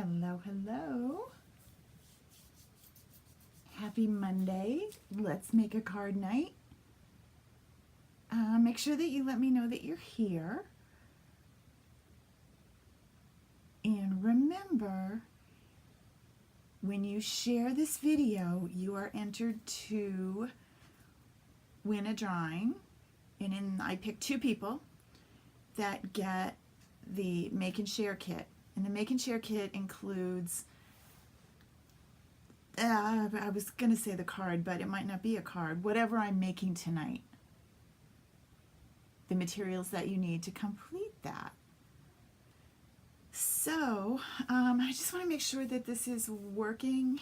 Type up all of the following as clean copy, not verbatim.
Hello, hello. Happy Monday. Let's make a card night. Make sure that you let me know that you're here. And remember, when you share this video, you are entered to win a drawing. And I picked 2 people that get the Make and Share kit. And the Make and Share kit includes, I was going to say the card, but it might not be a card, whatever I'm making tonight. The materials that you need to complete that. So, I just want to make sure that this is working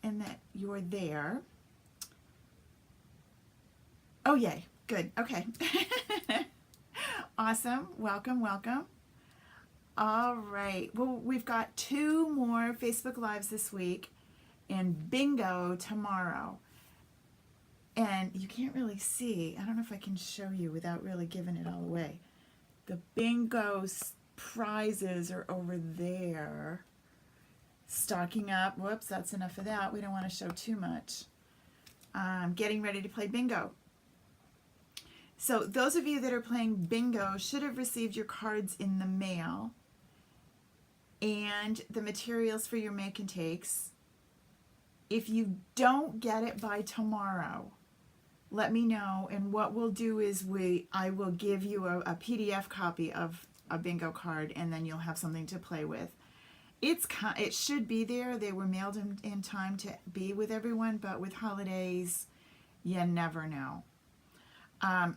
and that you're there. Oh, yay. Good. Okay. Awesome. Welcome, welcome. All right. Well, we've got 2 more Facebook Lives this week and bingo tomorrow. And you can't really see. I don't know if I can show you without really giving it all away. The bingo prizes are over there. Stocking up. Whoops, that's enough of that. We don't want to show too much. Getting ready to play bingo. So those of you that are playing bingo should have received your cards in the mail and the materials for your make and takes. If you don't get it by tomorrow, let me know, and what we'll do is I will give you a PDF copy of a bingo card, and then you'll have something to play with. It should be there. They were mailed in time to be with everyone, but with holidays, you never know.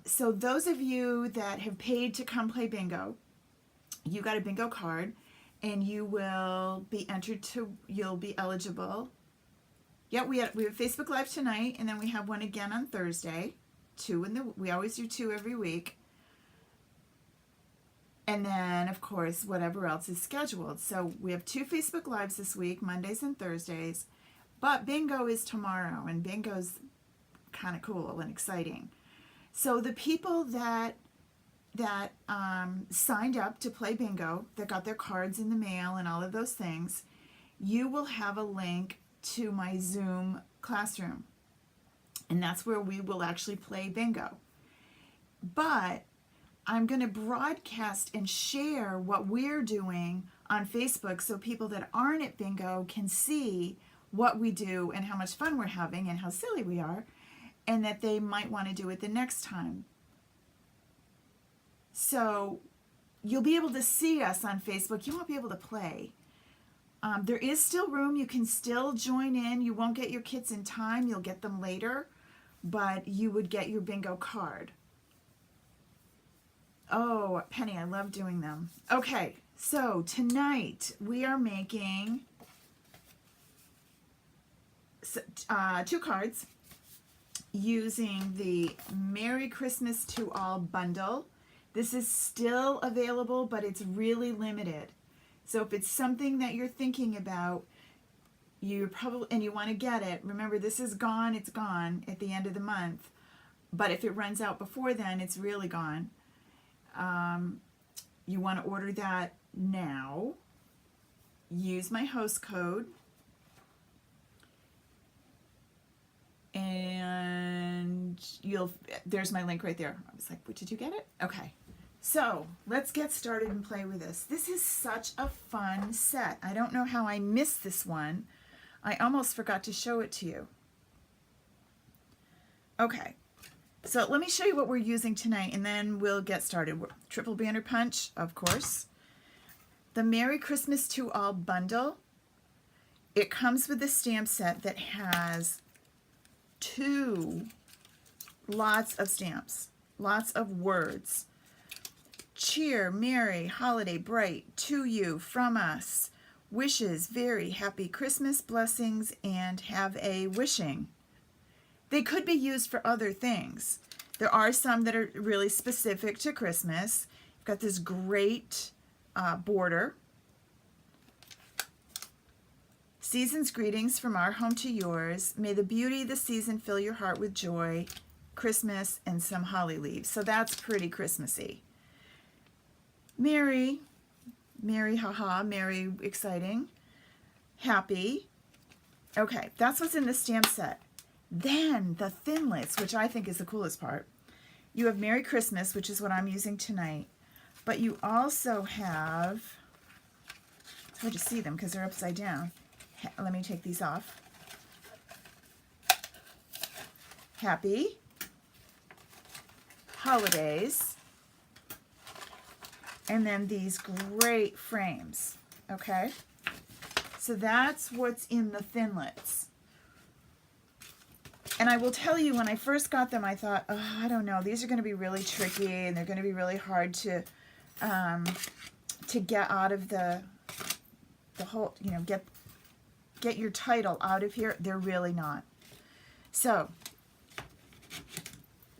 So those of you that have paid to come play bingo, you got a bingo card, and you will be entered you'll be eligible. Yeah, we have Facebook Live tonight, and then we have one again on Thursday. We always do 2 every week. And then, of course, whatever else is scheduled. So we have 2 Facebook Lives this week, Mondays and Thursdays. But bingo is tomorrow, and bingo's kind of cool and exciting. So the people that signed up to play bingo, that got their cards in the mail and all of those things, you will have a link to my Zoom classroom. And that's where we will actually play bingo. But I'm going to broadcast and share what we're doing on Facebook so people that aren't at bingo can see what we do and how much fun we're having and how silly we are, and that they might want to do it the next time. So you'll be able to see us on Facebook. You won't be able to play. There is still room. You can still join in. You won't get your kits in time. You'll get them later, but you would get your bingo card. Oh, Penny, I love doing them. Okay, so tonight we are making 2 cards using the Merry Christmas to All bundle. This is still available, but it's really limited. So if it's something that you're thinking about, you want to get it, remember this is gone, it's gone at the end of the month. But if it runs out before then, it's really gone. You want to order that now. Use my host code. And there's my link right there. I was like, did you get it? Okay. So let's get started and play with this. This is such a fun set. I don't know how I missed this one. I almost forgot to show it to you. Okay, so let me show you what we're using tonight, and then we'll get started. Triple Banner Punch, of course. The Merry Christmas to All bundle. It comes with a stamp set that has 2 lots of stamps, lots of words. Cheer, merry, holiday, bright, to you, from us. Wishes, very happy Christmas, blessings, and have a wishing. They could be used for other things. There are some that are really specific to Christmas. You've got this great border. Season's greetings from our home to yours. May the beauty of the season fill your heart with joy. Christmas and some holly leaves. So that's pretty Christmassy. Merry, merry, haha, merry, exciting, happy. Okay, that's what's in the stamp set. Then the Thinlits, which I think is the coolest part. You have Merry Christmas, which is what I'm using tonight. But you also have, it's hard to see them because they're upside down. Let me take these off. Happy Holidays. And then these great frames, okay? So that's what's in the Thinlits. And I will tell you, when I first got them, I thought, oh, I don't know, these are going to be really tricky, and they're going to be really hard to get out of the whole, you know, get your title out of here. They're really not. So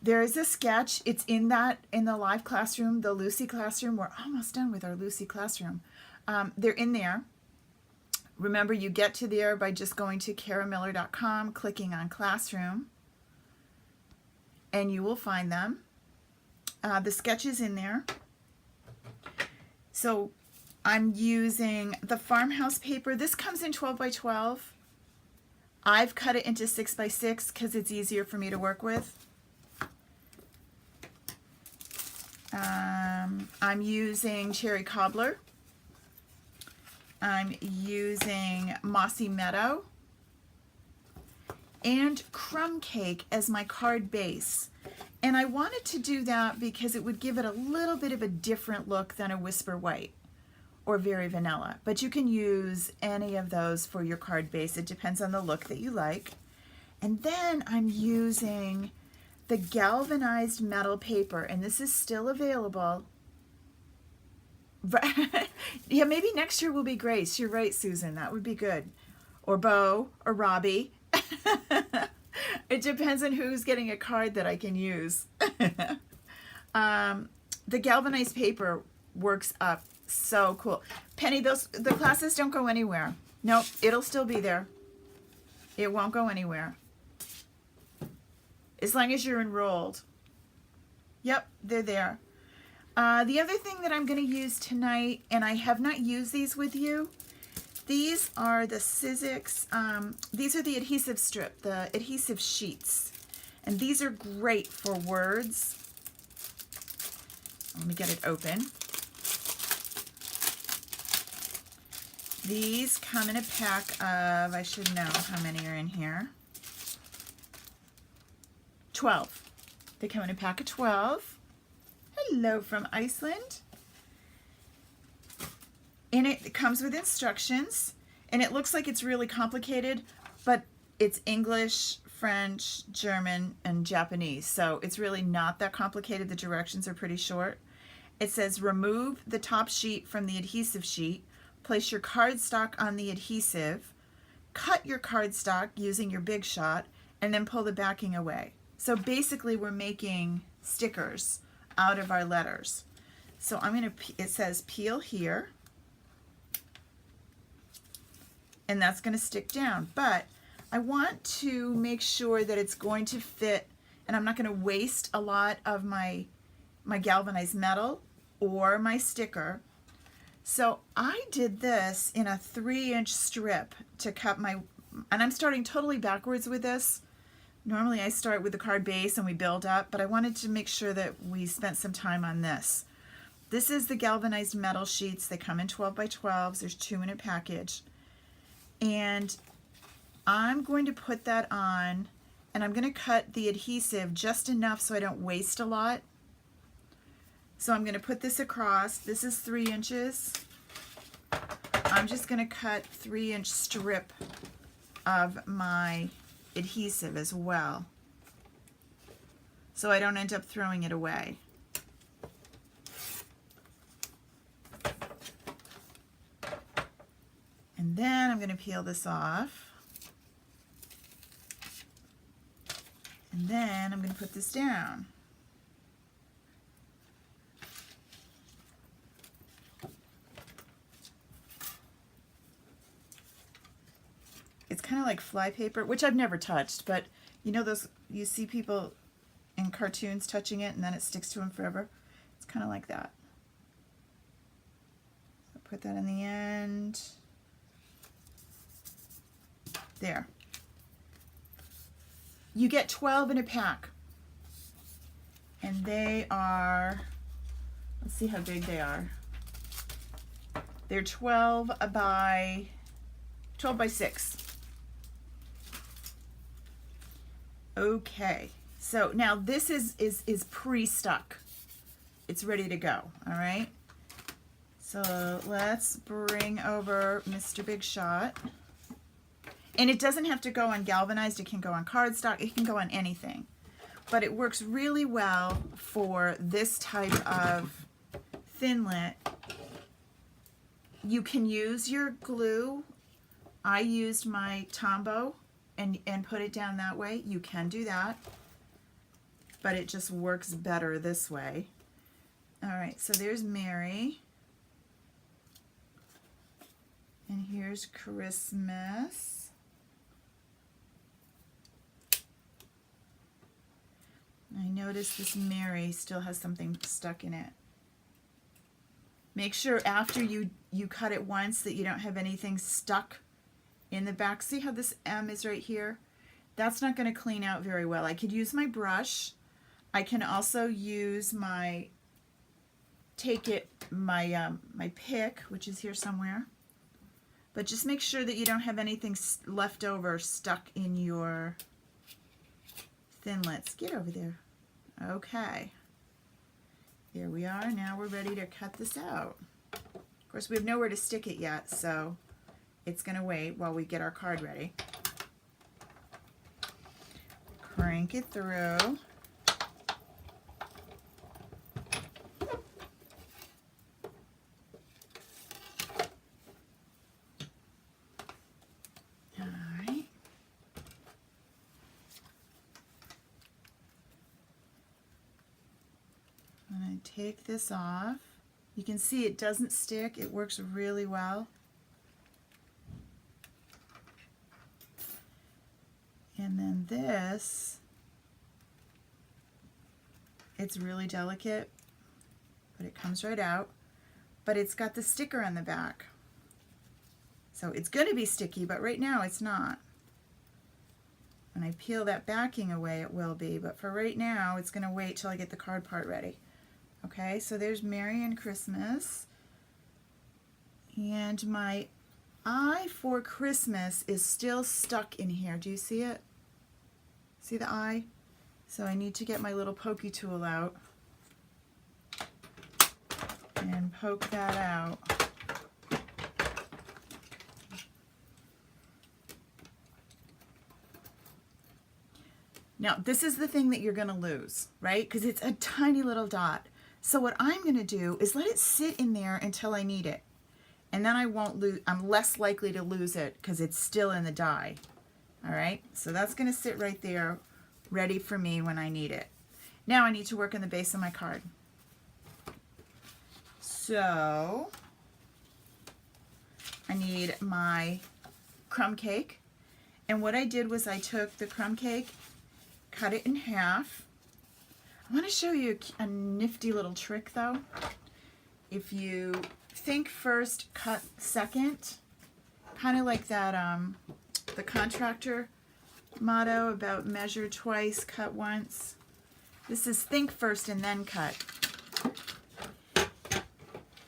there is a sketch. It's in the live classroom, the Lucy classroom. We're almost done with our Lucy classroom. They're in there. Remember, you get to there by just going to karamiller.com, clicking on Classroom, and you will find them. The sketch is in there. So I'm using the farmhouse paper. This comes in 12 by 12. I've cut it into 6 by 6 because it's easier for me to work with. I'm using Cherry Cobbler. I'm using Mossy Meadow and Crumb Cake as my card base. And I wanted to do that because it would give it a little bit of a different look than a Whisper White or Very Vanilla. But you can use any of those for your card base. It depends on the look that you like. And then I'm using the galvanized metal paper, and this is still available. Yeah, maybe next year will be Grace. You're right, Susan. That would be good. Or Bo, or Robbie. It depends on who's getting a card that I can use. The galvanized paper works up so cool. Penny, the classes don't go anywhere. Nope, it'll still be there. It won't go anywhere. As long as you're enrolled. Yep, they're there. The other thing that I'm going to use tonight, and I have not used these with you, these are the Sizzix, these are the adhesive strip, the adhesive sheets. And these are great for words. Let me get it open. These come in a pack of, I should know how many are in here. 12. They come in a pack of 12. Hello from Iceland. And it comes with instructions, and it looks like it's really complicated, but it's English, French, German, and Japanese, so it's really not that complicated. The directions are pretty short. It says remove the top sheet from the adhesive sheet, place your cardstock on the adhesive, cut your cardstock using your Big Shot, and then pull the backing away. So basically we're making stickers out of our letters. So I'm going to, it says peel here, and that's going to stick down. But I want to make sure that it's going to fit, and I'm not going to waste a lot of my galvanized metal or my sticker. So I did this in a 3-inch strip to cut my, and I'm starting totally backwards with this. Normally I start with the card base and we build up, but I wanted to make sure that we spent some time on this. This is the galvanized metal sheets. They come in 12 by 12s. There's 2 in a package. And I'm going to put that on, and I'm going to cut the adhesive just enough so I don't waste a lot. So I'm going to put this across. This is 3 inches. I'm just going to cut 3-inch strip of my adhesive as well, so I don't end up throwing it away. And then I'm going to peel this off, and then I'm going to put this down. It's kind of like fly paper, which I've never touched, but you know those, you see people in cartoons touching it and then it sticks to them forever? It's kind of like that. Put that in the end. There. You get 12 in a pack. And they are, let's see how big they are. They're 12 by 6. Okay, so now this is pre-stuck. It's ready to go, all right? So let's bring over Mr. Big Shot. And it doesn't have to go on galvanized, it can go on cardstock, it can go on anything. But it works really well for this type of Thinlit. You can use your glue. I used my Tombow and put it down that way. You can do that, but it just works better this way. All right, so there's Mary. And here's Christmas. I noticed this Mary still has something stuck in it. Make sure after you cut it once that you don't have anything stuck in the back. See how this M is right here? That's not going to clean out very well. I could use my brush. I can also use my my pick, which is here somewhere. But just make sure that you don't have anything left over stuck in your Thinlits. Get over there. Okay. Here we are. Now we're ready to cut this out. Of course, we have nowhere to stick it yet, so it's going to wait while we get our card ready. Crank it through. Take this off. You can see it doesn't stick. It works really well. And then this, it's really delicate, but it comes right out. But it's got the sticker on the back. So it's going to be sticky, but right now it's not. When I peel that backing away, it will be, but for right now, it's going to wait till I get the card part ready. Okay, so there's Merry and Christmas. And my eye for Christmas is still stuck in here. Do you see it? See the eye? So I need to get my little pokey tool out and poke that out. Now, this is the thing that you're going to lose, right? Because it's a tiny little dot. So what I'm going to do is let it sit in there until I need it. And then I'm less likely to lose it because it's still in the die. All right, so that's going to sit right there ready for me when I need it. Now I need to work on the base of my card. So I need my crumb cake. And what I did was I took the crumb cake, cut it in half. I want to show you a nifty little trick though. If you think first, cut second, kind of like that the contractor motto about measure twice, cut once. This is think first and then cut.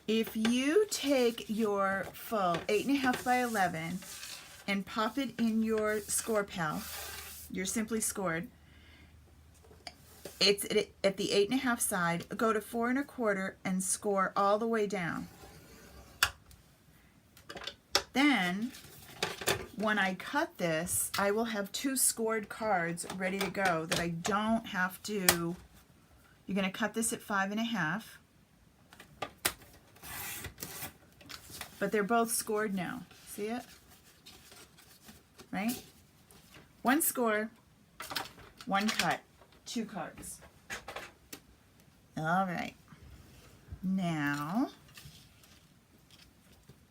If you take your full 8.5 by 11 and pop it in your score pal, your Simply Scored, it's at the 8.5 side, go to 4 1/4 and score all the way down. Then, when I cut this, I will have 2 scored cards ready to go that I don't have to. You're going to cut this at 5 1/2. But they're both scored now. See it? Right? 1 score, 1 cut. 2 cards. All right. Now,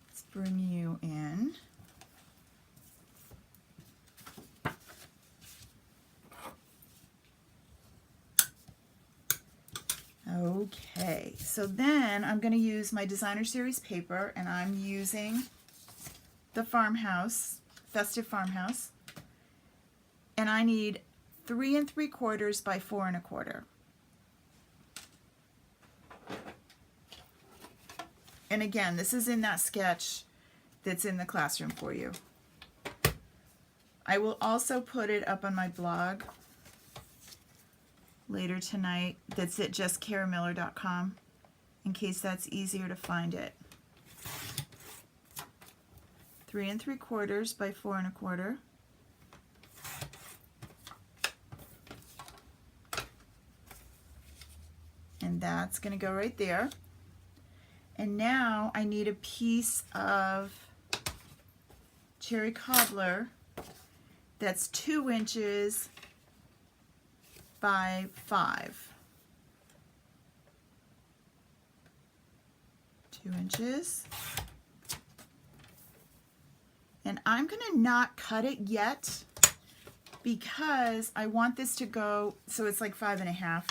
let's bring you in. Okay, So then I'm going to use my designer series paper, and I'm using the farmhouse, festive farmhouse, and I need 3 3/4 by 4 1/4. And again, this is in that sketch that's in the classroom for you. I will also put it up on my blog later tonight. That's at justkaramiller.com in case that's easier to find it. 3 3/4 by 4 1/4. And that's going to go right there. And now I need a piece of cherry cobbler that's 2 inches by 5. 2 inches. And I'm going to not cut it yet because I want this to go, so it's like 5 1/2.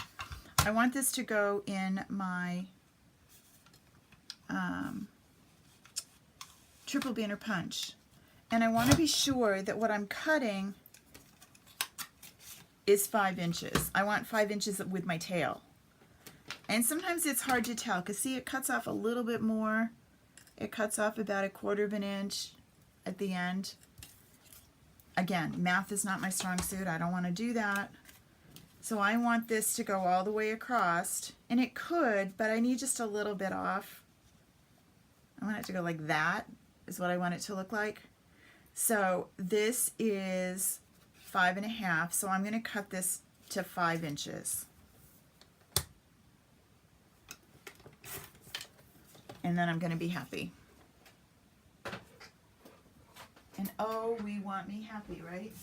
I want this to go in my triple banner punch. And I want to be sure that what I'm cutting is 5 inches. I want 5 inches with my tail. And sometimes it's hard to tell because see, it cuts off a little bit more. It cuts off about 1/4 of an inch at the end. Again, math is not my strong suit. I don't want to do that. So I want this to go all the way across, and it could, but I need just a little bit off. I want it to go like that, is what I want it to look like. So this is 5 1/2, so I'm going to cut this to 5 inches. And then I'm going to be happy. And oh, we want me happy, right?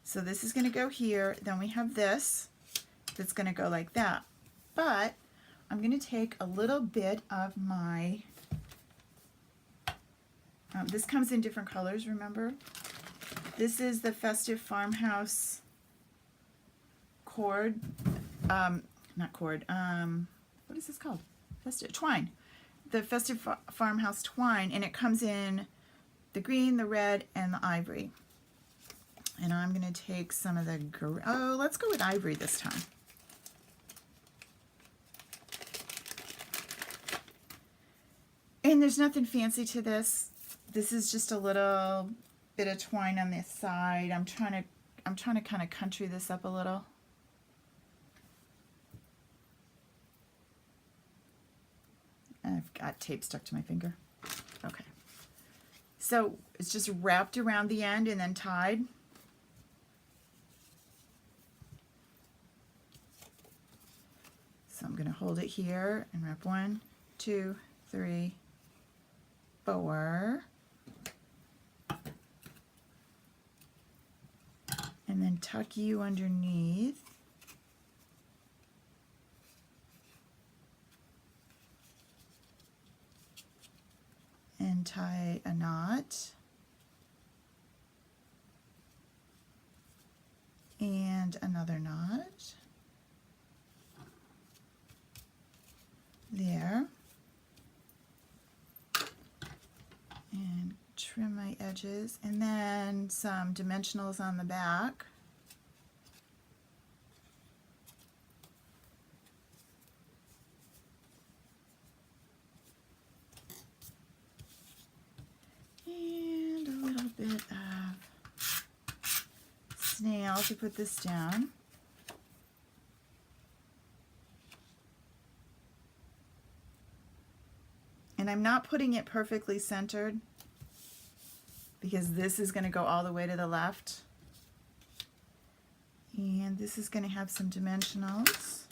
So this is going to go here. Then we have this that's going to go like that. But I'm going to take a little bit of my, this comes in different colors, remember? This is the Festive Farmhouse cord, not cord, what is this called? Festive twine. The Festive Farmhouse twine, and it comes in the green, the red, and the ivory. And I'm going to take some of the, oh, let's go with ivory this time. And there's nothing fancy to this. This is just a little bit of twine on this side. I'm trying to kind of country this up a little. I've got tape stuck to my finger. Okay. So it's just wrapped around the end and then tied. So I'm going to hold it here and wrap 1, 2, 3, 4. And then tuck you underneath. And tie a knot. And another knot. There. And trim my edges. And then some dimensionals on the back. And a little bit of snail to put this down. And I'm not putting it perfectly centered because this is going to go all the way to the left. And this is going to have some dimensionals.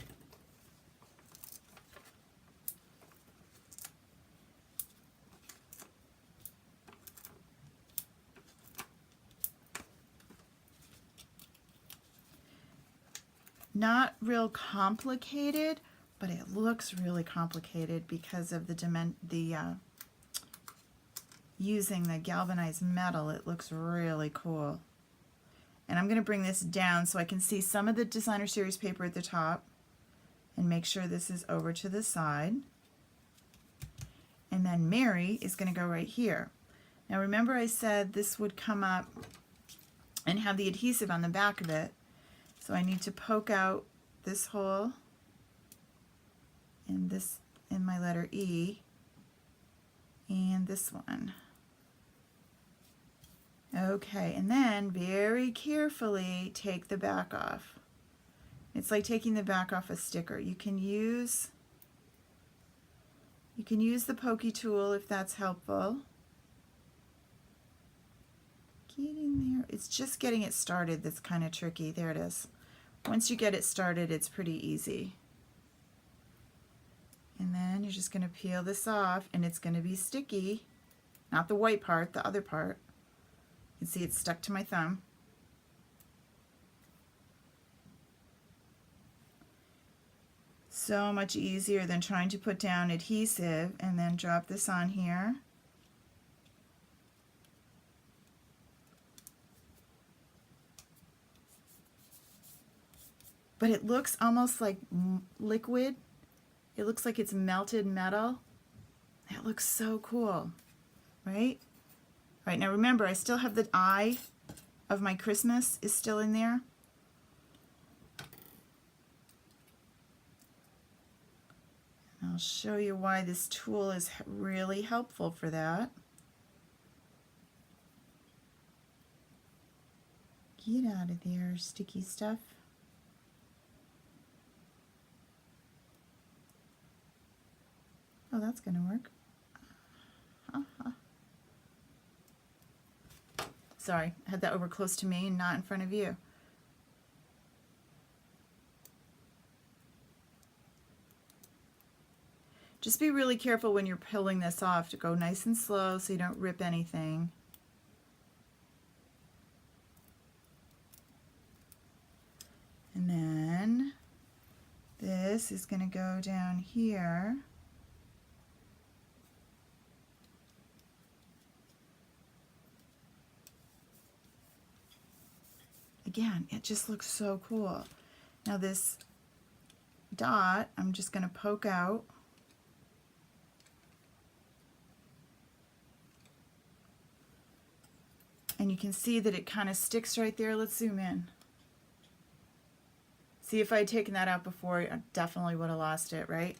Not real complicated, but it looks really complicated because of the using the galvanized metal. It looks really cool. And I'm going to bring this down so I can see some of the designer series paper at the top and make sure this is over to the side. And then Mary is going to go right here. Now remember I said this would come up and have the adhesive on the back of it. So I need to poke out this hole in this, in my letter E, and this one. Okay, and then very carefully take the back off. It's like taking the back off a sticker. You can use the pokey tool if that's helpful. Get in there. It's just getting it started that's kind of tricky. There it is. Once you get it started, it's pretty easy. And then you're just going to peel this off, and it's going to be sticky. Not the white part, the other part. You can see it's stuck to my thumb. So much easier than trying to put down adhesive and then drop this on here. But it looks almost like liquid. It looks like it's melted metal. That looks so cool, right? All right, now remember, I still have the eye of my Christmas is still in there. And I'll show you why this tool is really helpful for that. Get out of there, sticky stuff. Oh, that's going to work. Sorry, I had that over close to me and not in front of you. Just be really careful when you're peeling this off to go nice and slow so you don't rip anything. And then this is going to go down here. Again, it just looks so cool. Now this dot, I'm just going to poke out. And you can see that it kind of sticks right there. Let's zoom in. See, if I had taken that out before, I definitely would have lost it, right?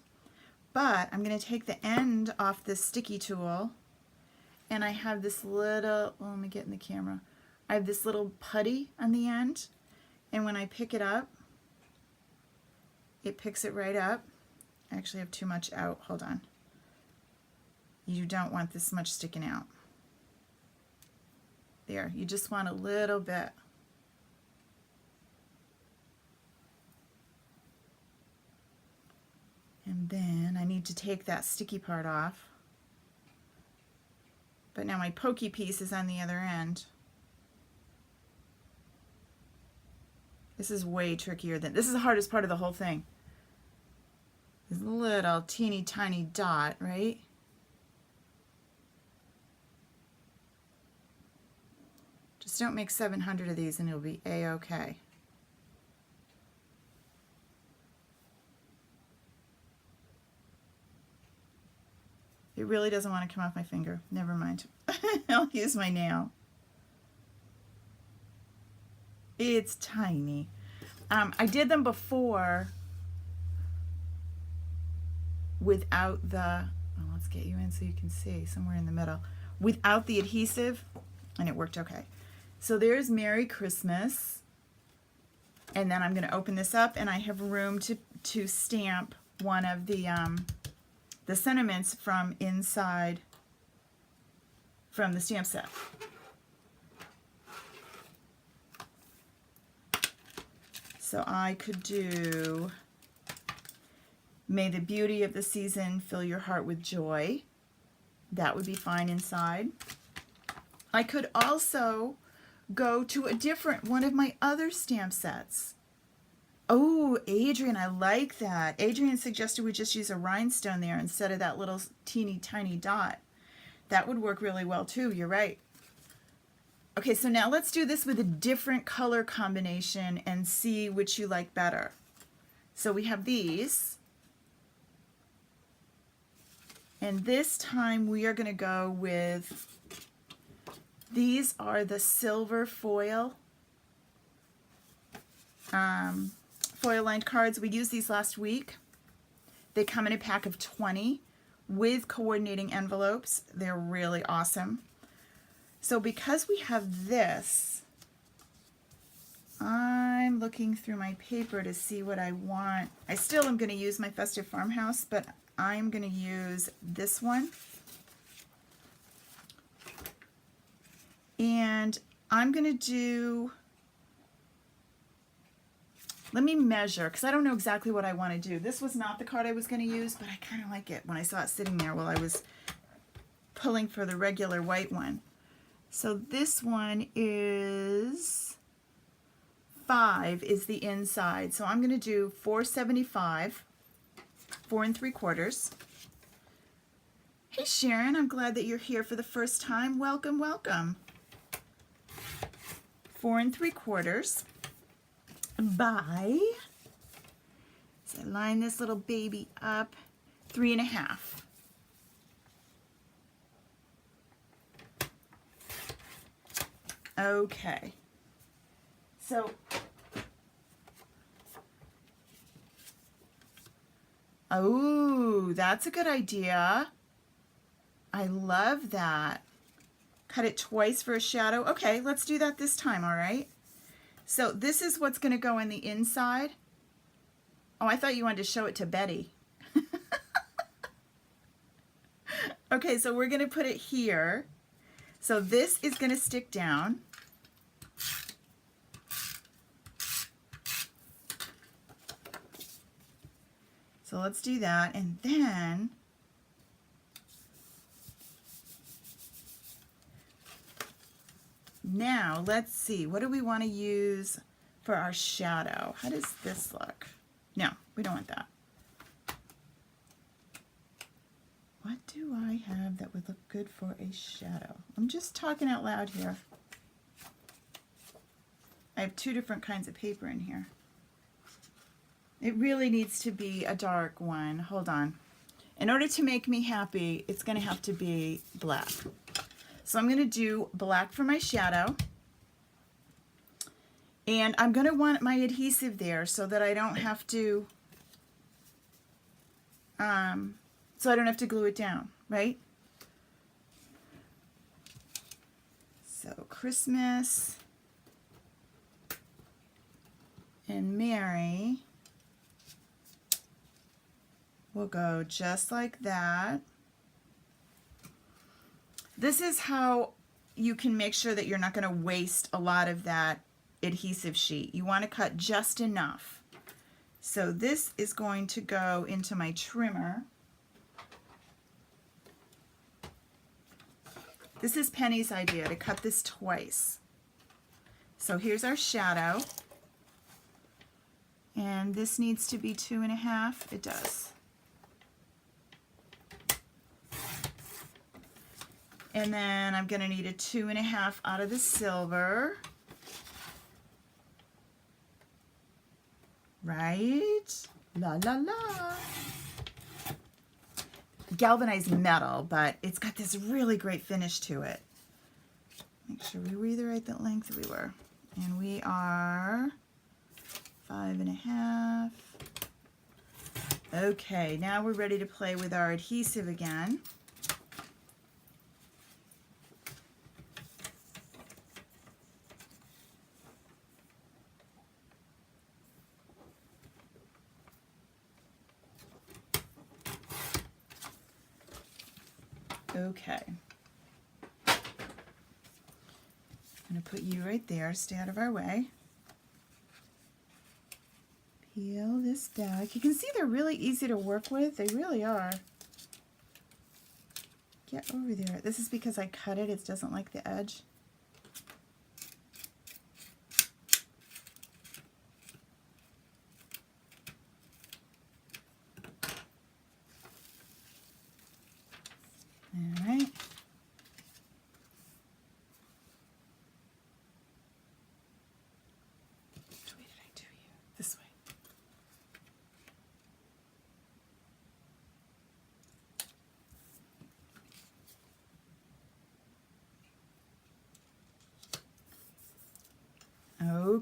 But I'm going to take the end off this sticky tool, and I have this little, let me get in the camera. I have this little putty on the end, and when I pick it up, it picks it right up. I actually have too much out. Hold on. You don't want this much sticking out. There, you just want a little bit. And then I need to take that sticky part off. But now my pokey piece is on the other end. This is way trickier than, this is the hardest part of the whole thing. This little teeny tiny dot, right? Just don't make 700 of these and it'll be a-okay. It really doesn't want to come off my finger. Never mind. I'll use my nail. It's tiny. I did them before without the, well, let's get you in so you can see, somewhere in the middle, without the adhesive, and it worked okay. So there's Merry Christmas, and then I'm going to open this up, and I have room to stamp one of the sentiments from inside, from the stamp set. So I could do, may the beauty of the season fill your heart with joy. That would be fine inside. I could also go to a different one of my other stamp sets. Oh, Adrian, I like that. Adrian suggested we just use a rhinestone there instead of that little teeny tiny dot. That would work really well too, you're right. Okay, so now let's do this with a different color combination and see which you like better. So we have these. And this time we are going to go with, these are the silver foil, foil lined cards. We used these last week. They come in a pack of 20 with coordinating envelopes. They're really awesome. So because we have this, I'm looking through my paper to see what I want. I still am going to use my Festive Farmhouse, but I'm going to use this one. And I'm going to do, let me measure, because I don't know exactly what I want to do. This was not the card I was going to use, but I kind of like it when I saw it sitting there while I was pulling for the regular white one. So this one is 5 is the inside. So I'm going to do 475, 4 3/4. Hey Sharon, I'm glad that you're here for the first time. Welcome, welcome. 4 3/4 by, so I line this little baby up, 3 1/2. Okay, so oh, that's a good idea. I love that. Cut it twice for a shadow. Okay, let's do that this time, all right? So this is what's going to go in the inside. Oh, I thought you wanted to show it to Betty. Okay, so we're going to put it here. So this is going to stick down. So let's do that, and then now let's see, what do we want to use for our shadow? How does this look? No, we don't want that. What do I have that would look good for a shadow? I'm just talking out loud here. I have 2 different kinds of paper in here. It really needs to be a dark one. Hold on. In order to make me happy, it's going to have to be black. So I'm going to do black for my shadow. And I'm going to want my adhesive there so that I don't have to, glue it down, right? So Christmas and Mary will go just like that. This is how you can make sure that you're not going to waste a lot of that adhesive sheet. You want to cut just enough. So this is going to go into my trimmer. This is Penny's idea, to cut this twice. So here's our shadow. And this needs to be 2 1/2. It does. And then I'm going to need a 2 1/2 out of the silver. Right? La la la. Galvanized metal, but it's got this really great finish to it. Make sure we were the right length. We were. And we are 5 1/2. Okay, now we're ready to play with our adhesive again. Okay. I'm going to put you right there. Stay out of our way. Peel this back. You can see they're really easy to work with. They really are. Get over there. This is because I cut it. It doesn't like the edge. All right.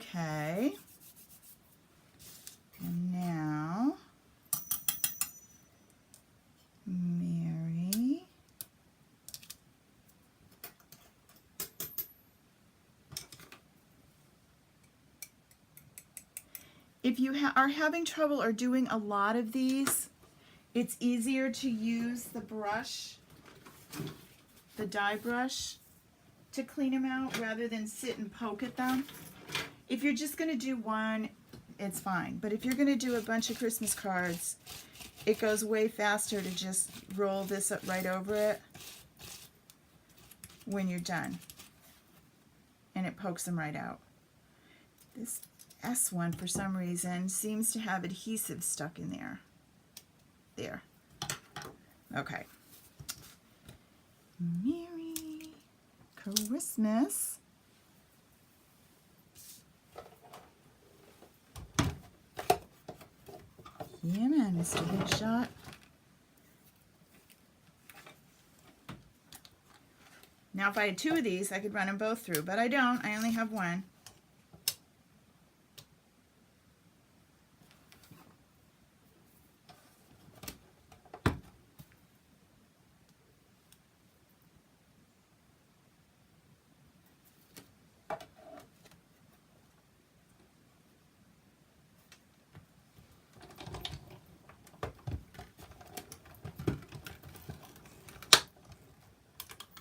Okay. And now, Mary. If you are having trouble or doing a lot of these, it's easier to use the brush, the die brush, to clean them out rather than sit and poke at them. If you're just going to do one, it's fine. But if you're going to do a bunch of Christmas cards, it goes way faster to just roll this up right over it when you're done. And it pokes them right out. This S one, for some reason, seems to have adhesive stuck in there. There. Okay. Merry Christmas. Yeah, man, Mr. Big Shot. Now, if I had two of these, I could run them both through, but I don't. I only have one.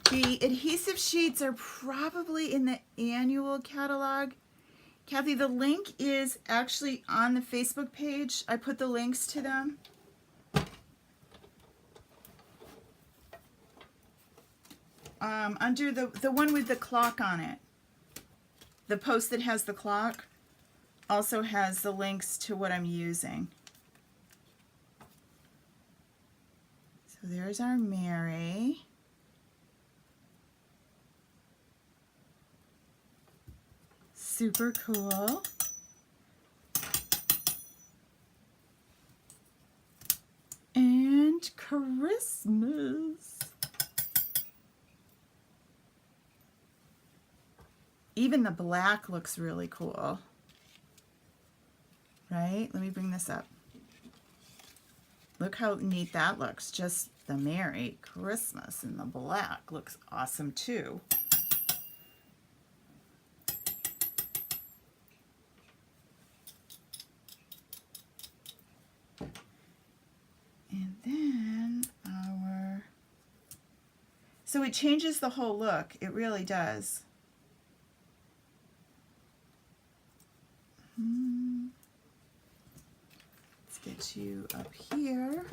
The adhesive sheets are probably in the annual catalog. Kathy, the link is actually on the Facebook page. I put the links to them. Under the one with the clock on it. The post that has the clock also has the links to what I'm using. So there's our Mary. Super cool. And Christmas. Even the black looks really cool. Right? Let me bring this up. Look how neat that looks. Just the Merry Christmas in the black looks awesome too. And then so it changes the whole look. It really does. Let's get you up here.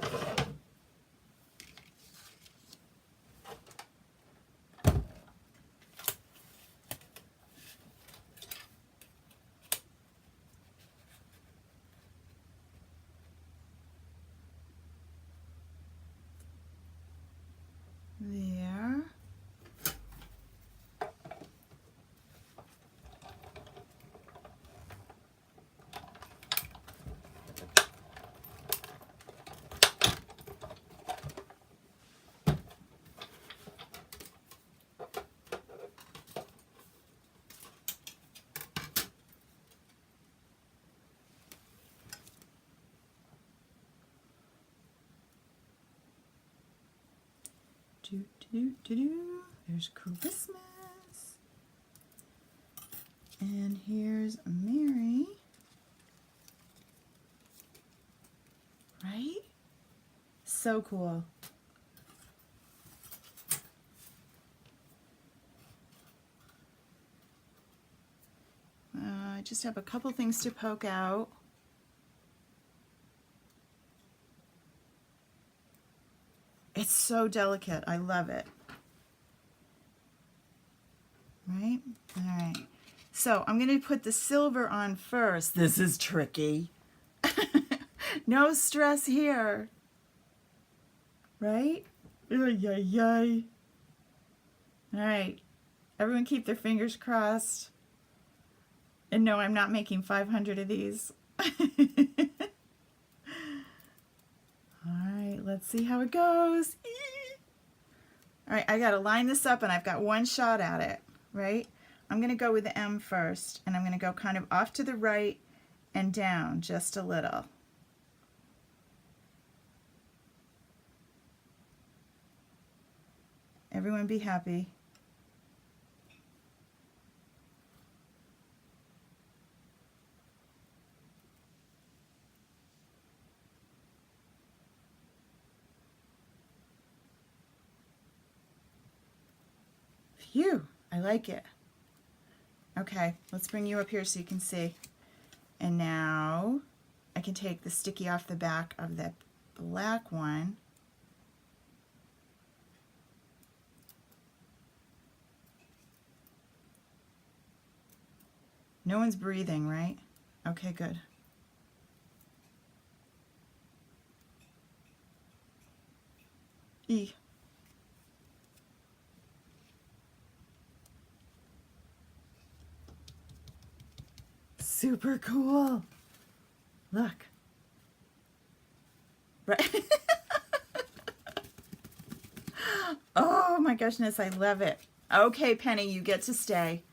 There. Do, do, do, do. There's Christmas. And here's Mary. Right? So cool. I just have a couple things to poke out. It's so delicate. I love it. Right? All right. So I'm going to put the silver on first. This is tricky. No stress here. Right? Yay. All right. Everyone keep their fingers crossed. And no, I'm not making 500 of these. Alright, let's see how it goes. Alright, I gotta line this up and I've got one shot at it, right? I'm going to go with the M first, and I'm going to go kind of off to the right and down just a little. Everyone be happy. Phew, I like it. Okay, let's bring you up here so you can see. And now I can take the sticky off the back of the black one. No one's breathing, right? Okay, good. E. Super cool. Look. Right. Oh my goodness, I love it. Okay, Penny, you get to stay.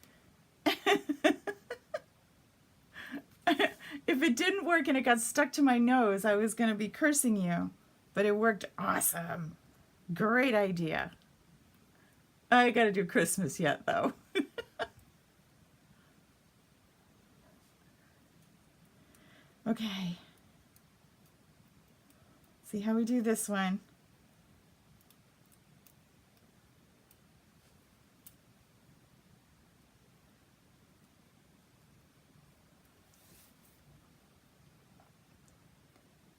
If it didn't work and it got stuck to my nose, I was going to be cursing you. But it worked awesome. Great idea. I got to do Christmas yet, though. Okay. See how we do this one.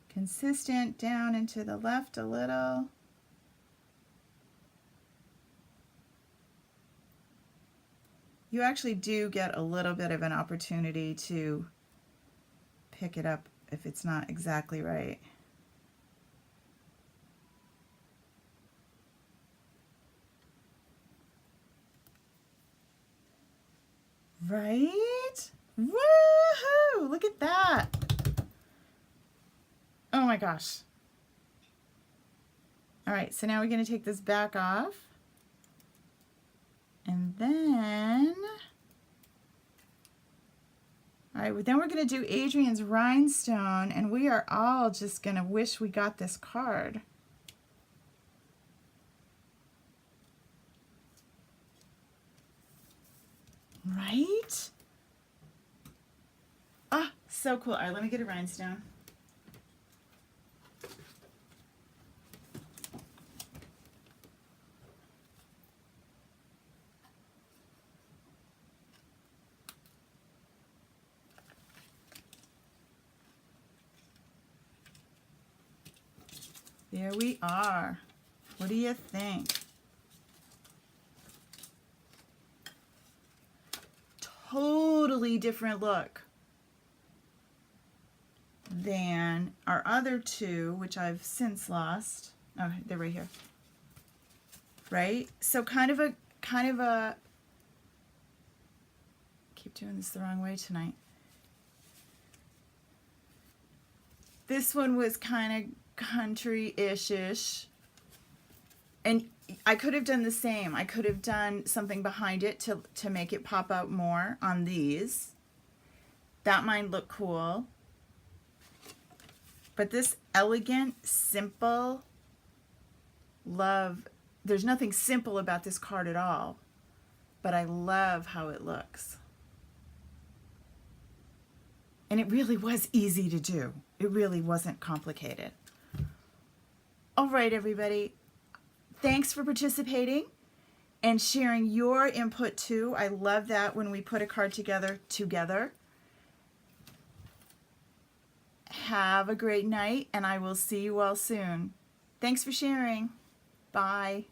Consistent, down and to the left a little. You actually do get a little bit of an opportunity to pick it up if it's not exactly right. Right? Woohoo! Look at that. Oh my gosh. All right, so now we're going to take this back off. And then, all right, then we're going to do Adrian's rhinestone, and we are all just going to wish we got this card. Right? Ah, so cool. All right, let me get a rhinestone. There we are. What do you think? Totally different look than our other two, which I've since lost. Oh, they're right here. Right? So kind of a, keep doing this the wrong way tonight. This one was kind of country-ish, and I could have done the same. I could have done something behind it to make it pop out more on these. That might look cool. But this elegant, simple, love, there's nothing simple about this card at all, but I love how it looks. And it really was easy to do. It really wasn't complicated. All right, everybody. Thanks for participating and sharing your input too. I love that when we put a card together. Have a great night, and I will see you all soon. Thanks for sharing. Bye.